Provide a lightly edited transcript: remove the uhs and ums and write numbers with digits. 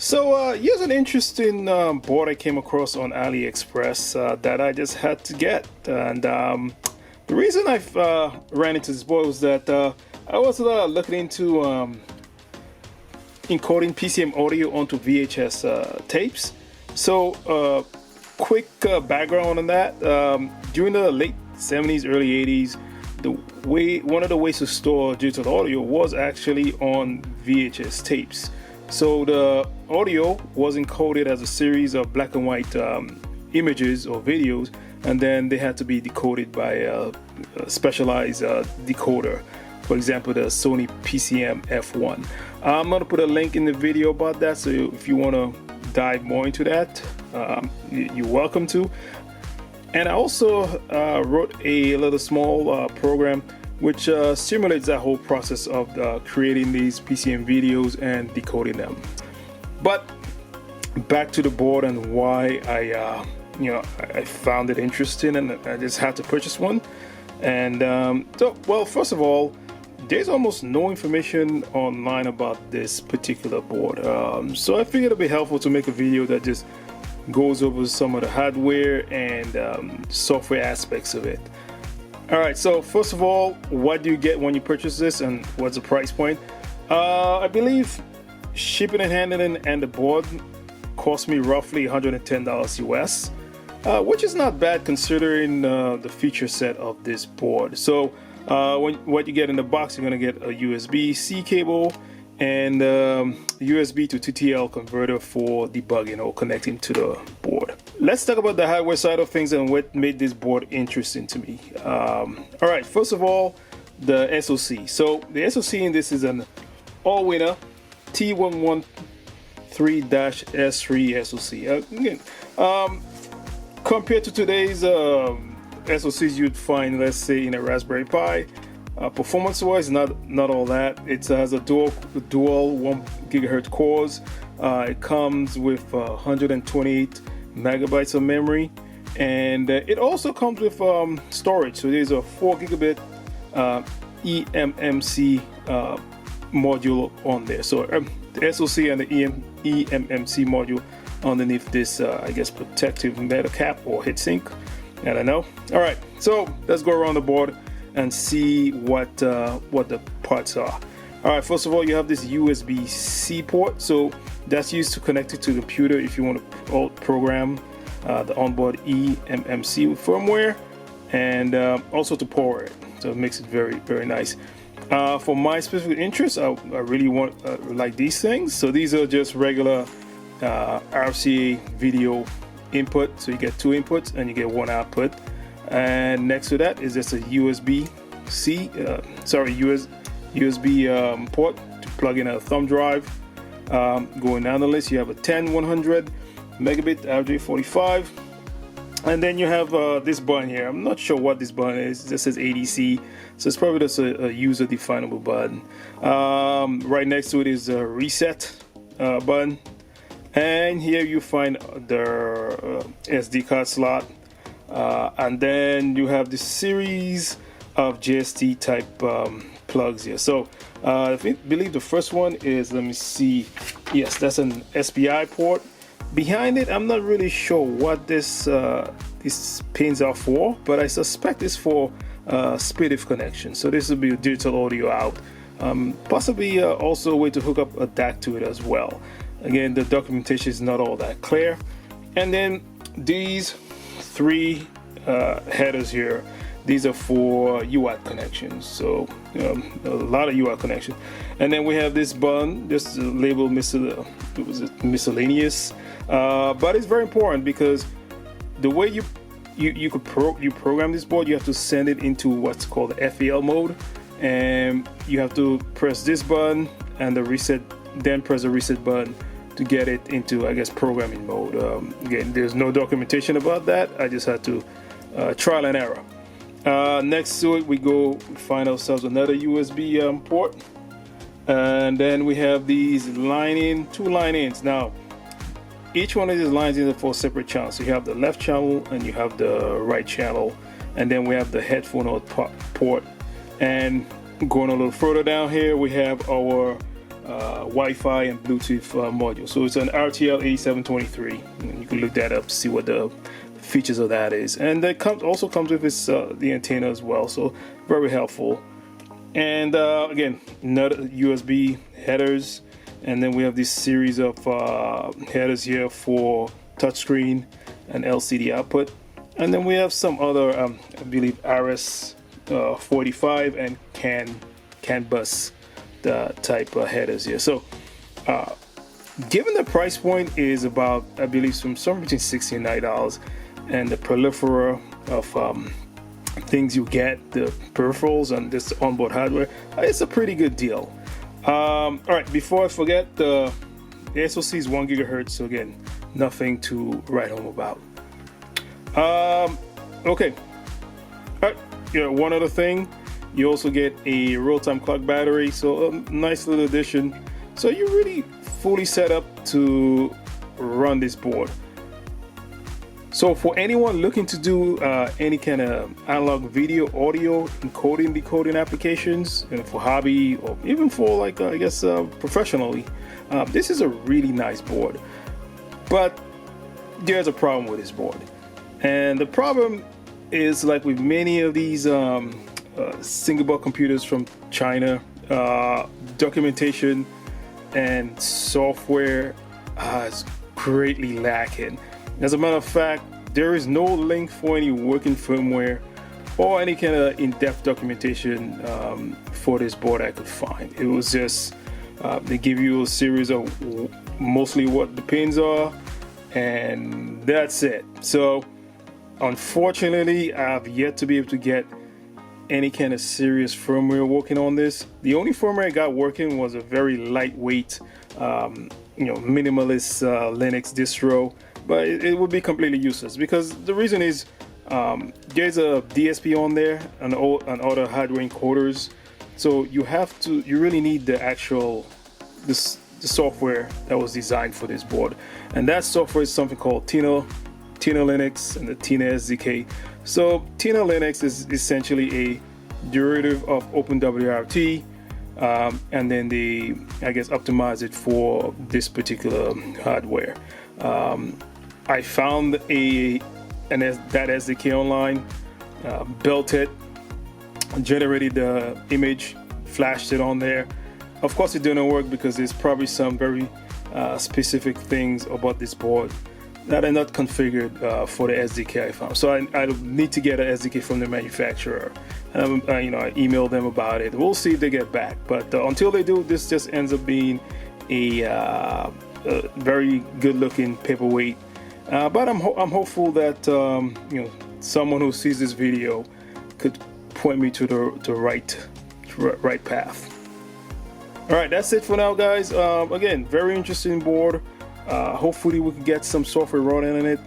So here's an interesting board I came across on AliExpress that I just had to get. And the reason I ran into this board was that I was looking into encoding PCM audio onto VHS tapes. So quick background on that. During the late 70s, early 80s, one of the ways to store digital audio was actually on VHS tapes. So the audio was encoded as a series of black and white images or videos, and then they had to be decoded by a specialized decoder. For example, the Sony PCM F1. I'm going to put a link in the video about that, so if you want to dive more into that, you're welcome to. And I also wrote a little small program which simulates that whole process of creating these PCM videos and decoding them. But back to the board and why I found it interesting, and I just had to purchase one. And well, first of all, there's almost no information online about this particular board. So I figured it'd be helpful to make a video that just goes over some of the hardware and software aspects of it. Alright, so first of all, what do you get when you purchase this, and what's the price point? I believe shipping and handling and the board cost me roughly $110 US, which is not bad considering the feature set of this board. So what you get in the box, you're going to get a USB-C cable and USB to TTL converter for debugging or connecting to the board. Let's talk about the hardware side of things and what made this board interesting to me. Alright, first of all, the SoC. So the SoC in this is an Allwinner T113-S3 SoC. Again, compared to today's SoCs you'd find, let's say, in a Raspberry Pi, performance-wise, not all that. It has a dual 1 gigahertz cores. It comes with 128 megabytes of memory, and it also comes with storage. So there's a 4 gigabit eMMC module on there. So the SoC and the eMMC module underneath this, I guess, protective metal cap or heatsink. I don't know. All right, so let's go around the board and see what the parts are. All right, first of all, you have this USB-C port, so that's used to connect it to the computer if you want to program the onboard eMMC with firmware, and also to power it. So it makes it very, very nice. For my specific interest, I really like these things. So these are just regular RCA video input. So you get 2 inputs and you get 1 output. And next to that is just a USB-C, USB port to plug in a thumb drive. Going down the list, you have a 10100 megabit RJ45, and then you have this button here. I'm not sure what this button is. This says ADC, so it's probably just a user definable button. Right next to it is a reset button, and here you find the SD card slot. And then you have this series of JST type plugs here. So I believe the first one is, let me see, yes, that's an SPI port. Behind it, I'm not really sure what these pins are for, but I suspect it's for SPDIF connection. So this will be digital audio out. Possibly also a way to hook up a DAC to it as well. Again, the documentation is not all that clear. And then these 3 headers here, these are for UART connections, so a lot of UART connections. And then we have this button, just labeled miscellaneous, but it's very important because the way you program this board, you have to send it into what's called the FAL mode, and you have to press this button and the reset, then press the reset button to get it into, I guess, programming mode. Again, there's no documentation about that. I just had to trial and error. Next to it, we find ourselves another USB port, and then we have these 2 line-ins. Now, each one of these lines is for separate channels. So you have the left channel and you have the right channel, and then we have the headphone out port. And going a little further down here, we have our Wi-Fi and Bluetooth module. So it's an RTL8723. You can look that up to see what the features of that is. And that also comes with its the antenna as well. So very helpful. And again, another USB headers. And then we have this series of headers here for touchscreen and LCD output. And then we have some other, I believe, RS-45 and CAN bus type headers here. So given the price point is about, I believe, somewhere between $60 and $90, and the plethora of things you get, the peripherals and this onboard hardware, it's a pretty good deal. All right, before I forget, the SoC is 1 gigahertz, so again, nothing to write home about. Okay. All right. Yeah, one other thing, you also get a real-time clock battery, so a nice little addition. So you're really fully set up to run this board. So for anyone looking to do any kind of analog video, audio, encoding, decoding applications, for hobby or even for like I guess professionally, this is a really nice board. But there's a problem with this board, and the problem is, like with many of these single board computers from China, documentation and software is greatly lacking. As a matter of fact, there is no link for any working firmware or any kind of in-depth documentation for this board I could find. It was just they give you a series of mostly what the pins are, and that's it. So unfortunately, I've yet to be able to get any kind of serious firmware working on this. The only firmware I got working was a very lightweight, minimalist Linux distro, but it would be completely useless because the reason is there's a DSP on there and other hardware encoders. So you really need the actual the software that was designed for this board, and that software is something called Tina Linux and the Tina SDK. So Tina Linux is essentially a derivative of OpenWRT, and then they, I guess, optimize it for this particular hardware. I found that SDK online, built it, generated the image, flashed it on there. Of course, it didn't work because there's probably some very specific things about this board that are not configured for the SDK I found. So I need to get an SDK from the manufacturer. And I emailed them about it. We'll see if they get back. But until they do, this just ends up being a very good-looking paperweight. But I'm hopeful that someone who sees this video could point me to the right path. All right, that's it for now, guys. Again, very interesting board. Hopefully we can get some software running in it.